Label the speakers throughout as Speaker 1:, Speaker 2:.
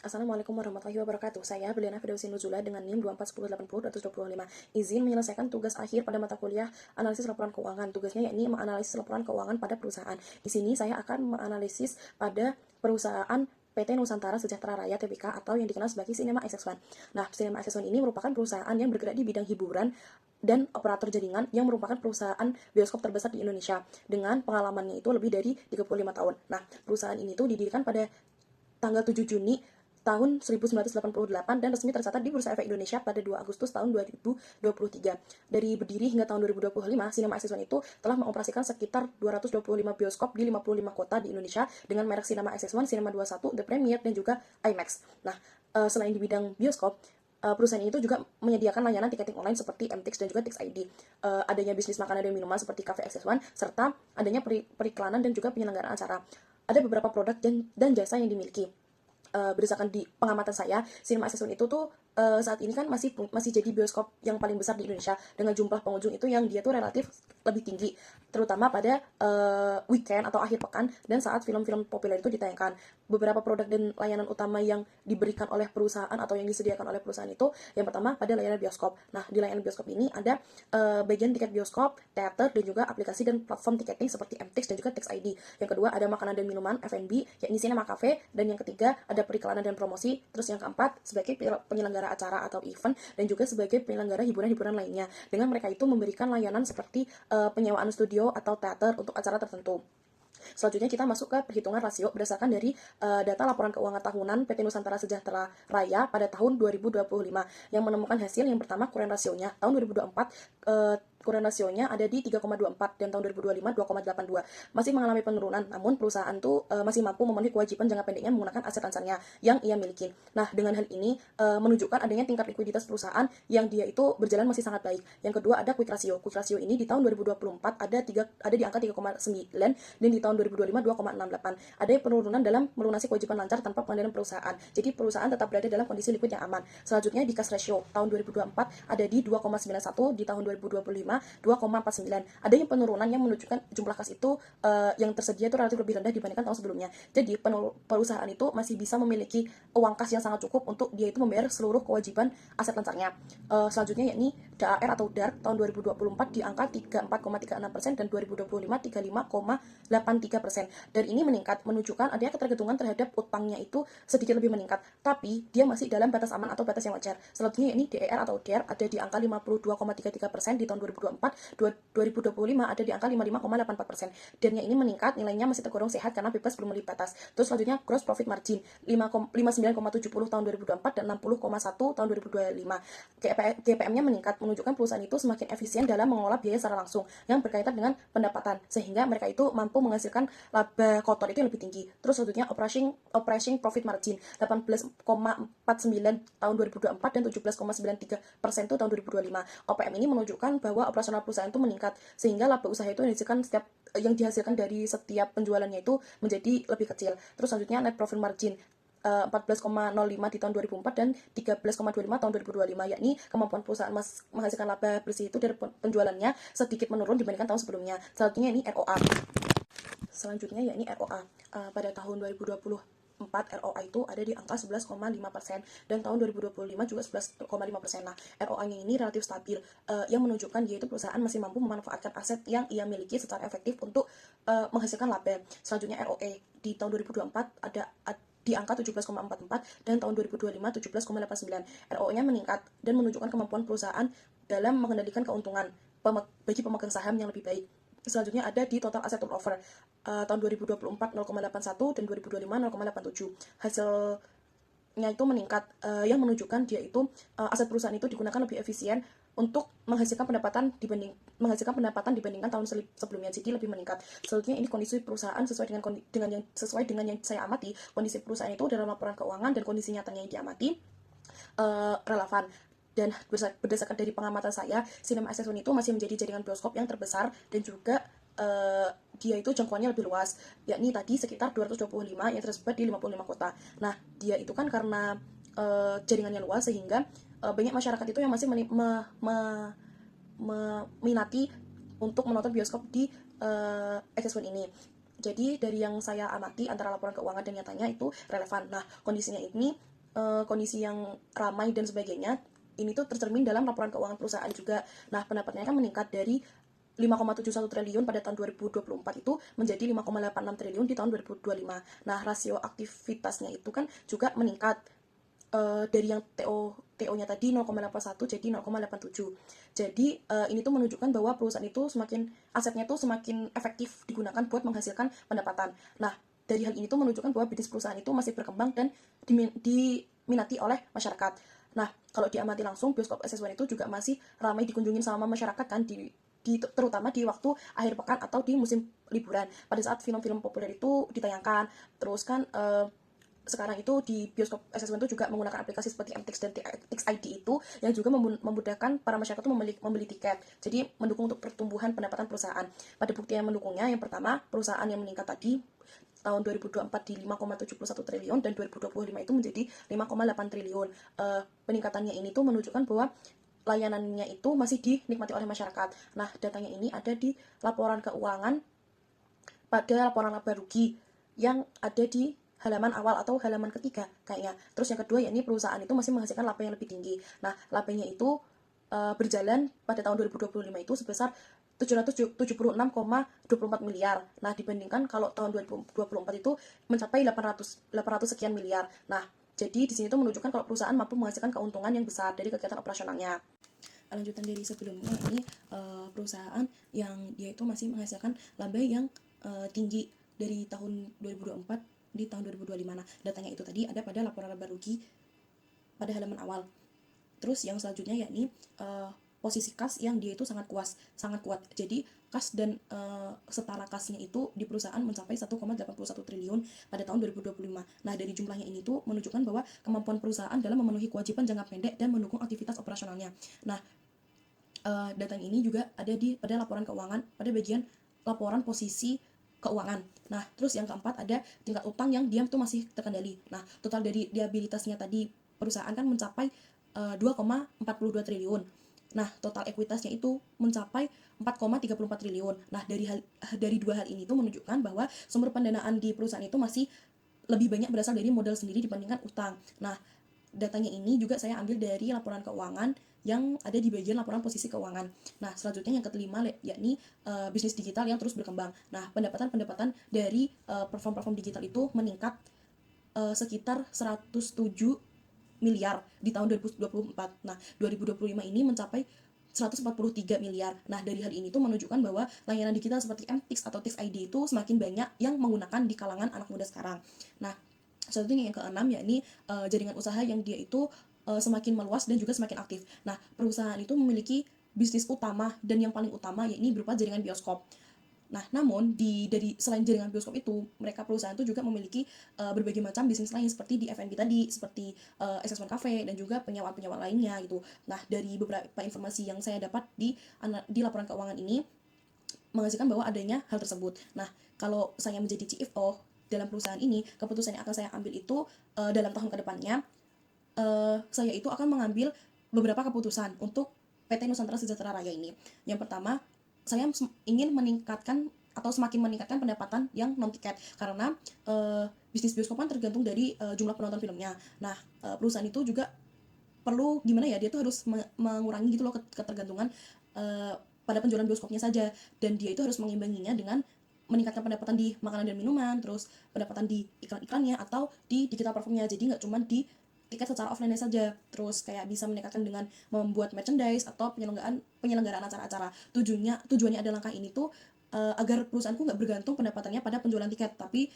Speaker 1: Assalamualaikum warahmatullahi wabarakatuh. Saya Beliana Firdausi Nuzula dengan NIM 24080-225. Izin menyelesaikan tugas akhir pada mata kuliah analisis laporan keuangan. Tugasnya yakni menganalisis laporan keuangan pada perusahaan. Di sini saya akan menganalisis pada perusahaan PT Nusantara Sejahtera Raya Tbk atau yang dikenal sebagai Cinema XX1. Nah, Cinema XX1 ini merupakan perusahaan yang bergerak di bidang hiburan dan operator jaringan yang merupakan perusahaan bioskop terbesar di Indonesia dengan pengalamannya itu lebih dari 35 tahun. Nah, perusahaan ini tuh didirikan pada tanggal 7 Juni tahun 1988 dan resmi tercatat di Bursa Efek Indonesia pada 2 Agustus tahun 2023. Dari berdiri hingga tahun 2025, Cinema XX1 itu telah mengoperasikan sekitar 225 bioskop di 55 kota di Indonesia dengan merek Cinema XX1, Cinema 21, The Premier, dan juga IMAX. Nah, selain di bidang bioskop, perusahaan itu juga menyediakan layanan tiketing online seperti MTix dan juga Tix ID. Adanya bisnis makanan dan minuman seperti Cafe XX1, serta adanya periklanan dan juga penyelenggaraan acara. Ada beberapa produk dan jasa yang dimiliki. Berdasarkan di pengamatan saya, Cinema XX1 itu tuh saat ini kan masih jadi bioskop yang paling besar di Indonesia dengan jumlah pengunjung itu yang dia tuh relatif lebih tinggi, terutama pada weekend atau akhir pekan dan saat film-film populer itu ditayangkan. Beberapa produk dan layanan utama yang diberikan oleh perusahaan atau yang disediakan oleh perusahaan itu, yang pertama pada layanan bioskop. Nah, di layanan bioskop ini ada bagian tiket bioskop, teater, dan juga aplikasi dan platform tiketing seperti MTix dan juga Tix ID. Yang kedua ada makanan dan minuman F&B, yakni Cinema Cafe, dan yang ketiga ada periklanan dan promosi. Terus yang keempat sebagai penyelenggara acara atau event dan juga sebagai penyelenggara hiburan-hiburan lainnya. Dengan mereka itu memberikan layanan seperti penyewaan studio atau teater untuk acara tertentu. Selanjutnya kita masuk ke perhitungan rasio berdasarkan dari data laporan keuangan tahunan PT Nusantara Sejahtera Raya pada tahun 2025 yang menemukan hasil yang pertama kuren rasionya tahun 2024 kuren rasionya ada di 3,24 dan tahun 2025 2,82. Masih mengalami penurunan, namun perusahaan tuh masih mampu memenuhi kewajiban jangka pendeknya menggunakan aset ancarnya yang ia miliki. Nah, dengan hal ini menunjukkan adanya tingkat likuiditas perusahaan yang dia itu berjalan masih sangat baik. Yang kedua ada quick ratio. Quick ratio ini di tahun 2024 ada di angka 3,9 dan di tahun 2025 2,68. Ada penurunan dalam melunasi kewajiban lancar tanpa pengendalian perusahaan. Jadi perusahaan tetap berada dalam kondisi likuid yang aman. Selanjutnya di cash ratio tahun 2024 ada di 2,91, di tahun 2025 2,49. Ada yang penurunan yang menunjukkan jumlah kas itu yang tersedia itu relatif lebih rendah dibandingkan tahun sebelumnya. Jadi perusahaan itu masih bisa memiliki uang kas yang sangat cukup untuk dia itu membayar seluruh kewajiban aset lancarnya. Selanjutnya yakni DAR atau DARK tahun 2024 di angka 34,36% dan 2025 35,83%. Dan ini meningkat menunjukkan adanya ketergantungan terhadap utangnya itu sedikit lebih meningkat, tapi dia masih dalam batas aman atau batas yang wajar. Selanjutnya yakni DER atau DER ada di angka 52,33% di tahun 2024, 2025 ada di angka 55,84%. Dan ini meningkat, nilainya masih tergolong sehat karena bebas belum melebihi batas. Terus selanjutnya gross profit margin 59,70 tahun 2024 dan 60,1 tahun 2025. GPM-nya meningkat menunjukkan perusahaan itu semakin efisien dalam mengelola biaya secara langsung yang berkaitan dengan pendapatan, sehingga mereka itu mampu menghasilkan laba kotor itu yang lebih tinggi. Terus selanjutnya operating profit margin 18,49 tahun 2024 dan 17,93% itu tahun 2025. OPM ini menunjukkan bahwa operasional perusahaan itu meningkat sehingga laba usaha itu yang dihasilkan dari setiap penjualannya itu menjadi lebih kecil. Terus selanjutnya net profit margin 14,05 di tahun 2004 dan 13,25 tahun 2025, yakni kemampuan perusahaan menghasilkan laba bersih itu dari penjualannya sedikit menurun dibandingkan tahun sebelumnya. Selanjutnya ini ROA. Selanjutnya yakni ROA. Pada tahun 2024 ROA itu ada di angka 11,5% dan tahun 2025 juga 11,5%. Nah, ROA-nya ini relatif stabil yang menunjukkan yaitu perusahaan masih mampu memanfaatkan aset yang ia miliki secara efektif untuk menghasilkan laba. Selanjutnya ROE di tahun 2024 ada di angka 17,44 dan tahun 2025 17,89. ROE-nya meningkat dan menunjukkan kemampuan perusahaan dalam mengendalikan keuntungan bagi pemegang saham yang lebih baik. Selanjutnya ada di total asset turnover tahun 2024 0,81 dan 2025 0,87. Hasilnya itu meningkat yang menunjukkan dia itu aset perusahaan itu digunakan lebih efisien untuk menghasilkan pendapatan dibandingkan tahun sebelumnya, jadi lebih meningkat. Selanjutnya ini kondisi perusahaan sesuai dengan yang saya amati. Kondisi perusahaan itu dalam laporan keuangan dan kondisi nyatanya yang diamati relevan. Dan berdasarkan dari pengamatan saya, Cinema XX1 itu masih menjadi jaringan bioskop yang terbesar dan juga dia itu jangkauannya lebih luas, yakni tadi sekitar 225 yang tersebar di 55 kota. Nah, dia itu kan karena jaringannya luas sehingga banyak masyarakat itu yang masih meminati untuk menonton bioskop di XX1 ini. Jadi dari yang saya amati antara laporan keuangan dan nyatanya itu relevan. Nah, kondisinya ini kondisi yang ramai dan sebagainya, ini tuh tercermin dalam laporan keuangan perusahaan juga. Nah, pendapatannya kan meningkat dari 5,71 triliun pada tahun 2024 itu menjadi 5,86 triliun di tahun 2025. Nah, rasio aktivitasnya itu kan juga meningkat, dari yang TO-nya tadi 0,81 jadi 0,87. Jadi ini tuh menunjukkan bahwa perusahaan itu asetnya tuh semakin efektif digunakan buat menghasilkan pendapatan. Nah, dari hal ini tuh menunjukkan bahwa bisnis perusahaan itu masih berkembang dan diminati oleh masyarakat. Nah, kalau diamati langsung, bioskop SS1 itu juga masih ramai dikunjungi sama masyarakat kan, terutama di waktu akhir pekan atau di musim liburan. Pada saat film-film populer itu ditayangkan, terus kan sekarang itu di bioskop SS1 itu juga menggunakan aplikasi seperti MTix dan TixID itu yang juga memudahkan para masyarakat itu membeli tiket. Jadi mendukung untuk pertumbuhan pendapatan perusahaan. Pada bukti yang mendukungnya, yang pertama, perusahaan yang meningkat tadi tahun 2024 di 5,71 triliun dan 2025 itu menjadi 5,8 triliun. Peningkatannya ini tuh menunjukkan bahwa layanannya itu masih dinikmati oleh masyarakat. Nah, datanya ini ada di laporan keuangan pada laporan laba rugi yang ada di halaman awal atau halaman ketiga kayaknya. Terus yang kedua, yakni perusahaan itu masih menghasilkan laba yang lebih tinggi. Nah, labanya itu berjalan pada tahun 2025 itu sebesar 776,24 miliar. Nah, dibandingkan kalau tahun 2024 itu mencapai 800 sekian miliar. Nah, jadi di sini tuh menunjukkan kalau perusahaan mampu menghasilkan keuntungan yang besar dari kegiatan operasionalnya. Lanjutan dari sebelumnya, ini perusahaan yang dia itu masih menghasilkan laba yang tinggi dari tahun 2024 di tahun 2025. Nah, datanya itu tadi ada pada laporan laba rugi pada halaman awal. Terus yang selanjutnya yakni posisi kas yang dia itu sangat kuat. Jadi kas dan setara kasnya itu di perusahaan mencapai 1,81 triliun pada tahun 2025. Nah, dari jumlahnya ini tuh menunjukkan bahwa kemampuan perusahaan dalam memenuhi kewajiban jangka pendek dan mendukung aktivitas operasionalnya. Nah, datanya ini juga ada pada laporan keuangan pada bagian laporan posisi keuangan. Nah, terus yang keempat ada tingkat utang yang diam tuh masih terkendali. Nah, total dari liabilitasnya tadi perusahaan kan mencapai 2,42 triliun. Nah, total ekuitasnya itu mencapai 4,34 triliun. Nah, dari dua hal ini tuh menunjukkan bahwa sumber pendanaan di perusahaan itu masih lebih banyak berasal dari modal sendiri dibandingkan utang. Nah, datanya ini juga saya ambil dari laporan keuangan yang ada di bagian laporan posisi keuangan. Nah, selanjutnya yang kelima yakni bisnis digital yang terus berkembang. Nah, pendapatan dari platform-platform digital itu meningkat sekitar 107 miliar di tahun 2024. Nah, 2025 ini mencapai 143 miliar. Nah, dari hal ini tuh menunjukkan bahwa layanan digital seperti MTix atau TixID itu semakin banyak yang menggunakan di kalangan anak muda sekarang. Nah, selanjutnya yang keenam yakni jaringan usaha yang dia itu semakin meluas dan juga semakin aktif. Nah, perusahaan itu memiliki bisnis utama dan yang paling utama yakni berupa jaringan bioskop. Nah, namun dari selain jaringan bioskop itu, mereka perusahaan itu juga memiliki berbagai macam bisnis lain seperti di F&B tadi, seperti SS1 Cafe dan juga penyewaan-penyewaan lainnya gitu. Nah, dari beberapa informasi yang saya dapat di laporan keuangan ini menghasilkan bahwa adanya hal tersebut. Nah, kalau saya menjadi CFO dalam perusahaan ini, keputusan yang akan saya ambil itu dalam tahun kedepannya, saya itu akan mengambil beberapa keputusan untuk PT Nusantara Sejahtera Raya ini. Yang pertama, saya ingin meningkatkan atau semakin meningkatkan pendapatan yang non tiket karena bisnis bioskop kan tergantung dari jumlah penonton filmnya. Nah, perusahaan itu juga perlu gimana ya, dia tuh harus mengurangi gitu loh ketergantungan pada penjualan bioskopnya saja, dan dia itu harus mengimbanginya dengan meningkatkan pendapatan di makanan dan minuman, terus pendapatan di iklan-iklannya atau di digital platformnya. Jadi nggak cuma di tiket secara offline saja, terus kayak bisa meningkatkan dengan membuat merchandise atau penyelenggaraan acara-acara. Tujuannya ada langkah ini tuh agar perusahaanku nggak bergantung pendapatannya pada penjualan tiket, tapi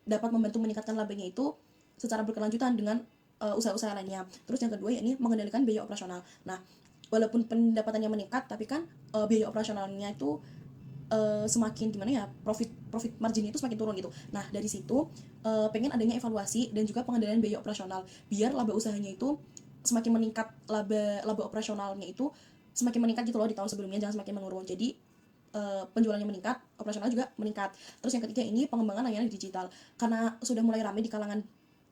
Speaker 1: dapat membantu meningkatkan labanya itu secara berkelanjutan dengan usaha-usaha lainnya. Terus yang kedua yakni mengendalikan biaya operasional. Nah, walaupun pendapatannya meningkat, tapi kan biaya operasionalnya itu semakin gimana ya, profit marginnya itu semakin turun gitu. Nah, dari situ pengen adanya evaluasi dan juga pengendalian biaya operasional biar laba usahanya itu semakin meningkat, laba operasionalnya itu semakin meningkat gitu loh di tahun sebelumnya, jangan semakin menurun. Jadi penjualannya meningkat, operasional juga meningkat. Terus yang ketiga ini pengembangan layanan digital. Karena sudah mulai ramai di kalangan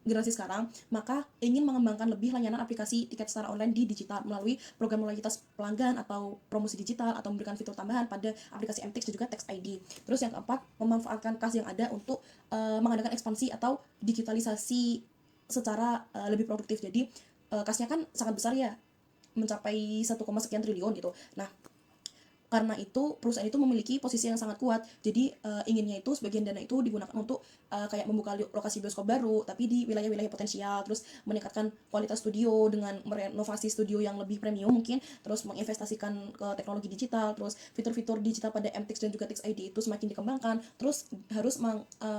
Speaker 1: generasi sekarang, maka ingin mengembangkan lebih layanan aplikasi tiket secara online di digital melalui program loyalitas pelanggan atau promosi digital atau memberikan fitur tambahan pada aplikasi MTix dan juga TextID. Terus yang keempat, memanfaatkan kas yang ada untuk mengadakan ekspansi atau digitalisasi secara lebih produktif. Jadi kasnya kan sangat besar ya, mencapai 1, sekian triliun gitu. Nah, karena itu perusahaan itu memiliki posisi yang sangat kuat. Jadi inginnya itu sebagian dana itu digunakan untuk kayak membuka lokasi bioskop baru tapi di wilayah-wilayah potensial, terus meningkatkan kualitas studio dengan merenovasi studio yang lebih premium mungkin, terus menginvestasikan ke teknologi digital, terus fitur-fitur digital pada MTix dan juga Tix ID itu semakin dikembangkan, terus harus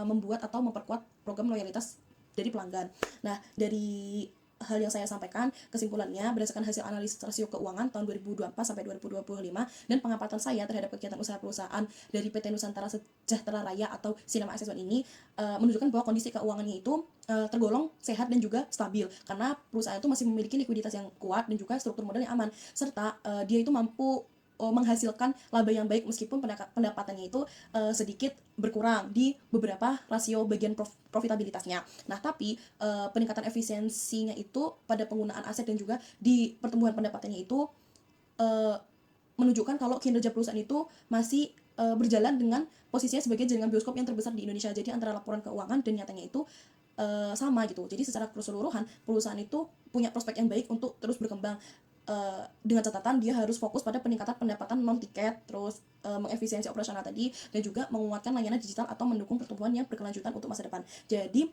Speaker 1: membuat atau memperkuat program loyalitas dari pelanggan. Nah, dari hal yang saya sampaikan, kesimpulannya berdasarkan hasil analisis rasio keuangan tahun 2024 sampai 2025 dan pengamatan saya terhadap kegiatan usaha perusahaan dari PT Nusantara Sejahtera Raya atau Cinema Assessment ini menunjukkan bahwa kondisi keuangannya itu tergolong sehat dan juga stabil karena perusahaan itu masih memiliki likuiditas yang kuat dan juga struktur modal yang aman, serta dia itu mampu menghasilkan laba yang baik meskipun pendapatannya itu sedikit berkurang di beberapa rasio bagian profitabilitasnya. Nah, tapi peningkatan efisiensinya itu pada penggunaan aset dan juga di pertumbuhan pendapatannya itu uh, menunjukkan kalau kinerja perusahaan itu masih berjalan dengan posisinya sebagai jaringan bioskop yang terbesar di Indonesia. Jadi antara laporan keuangan dan nyatanya itu sama gitu. Jadi secara keseluruhan perusahaan itu punya prospek yang baik untuk terus berkembang. Dengan catatan dia harus fokus pada peningkatan pendapatan non tiket, terus mengefisiensi operasional tadi, dan juga menguatkan layanan digital atau mendukung pertumbuhan yang berkelanjutan untuk masa depan. Jadi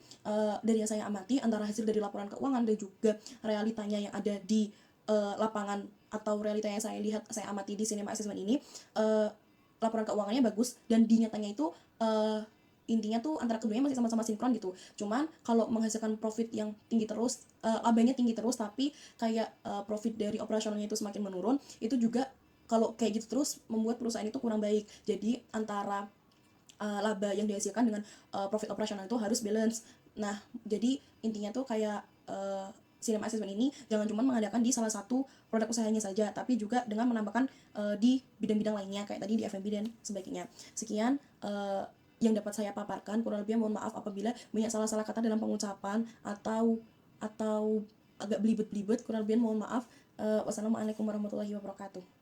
Speaker 1: dari yang saya amati antara hasil dari laporan keuangan dan juga realitanya yang ada di lapangan atau realita yang saya lihat, saya amati di Cinema Assessment ini, laporan keuangannya bagus dan di nyatanya itu intinya tuh antara keduanya masih sama-sama sinkron gitu. Cuman kalau menghasilkan profit yang tinggi terus, labanya tinggi terus, tapi kayak profit dari operasionalnya itu semakin menurun, itu juga kalau kayak gitu terus membuat perusahaan itu kurang baik. Jadi antara laba yang dihasilkan dengan profit operasional itu harus balance. Nah, jadi intinya tuh kayak Cinema Assessment ini jangan cuma mengadakan di salah satu produk usahanya saja, tapi juga dengan menambahkan di bidang-bidang lainnya kayak tadi di F&B dan sebagainya. Sekian yang dapat saya paparkan. Kurang lebih mohon maaf apabila banyak salah-salah kata dalam pengucapan atau agak belibet-belibet. Kurang lebih mohon maaf. Wassalamualaikum warahmatullahi wabarakatuh.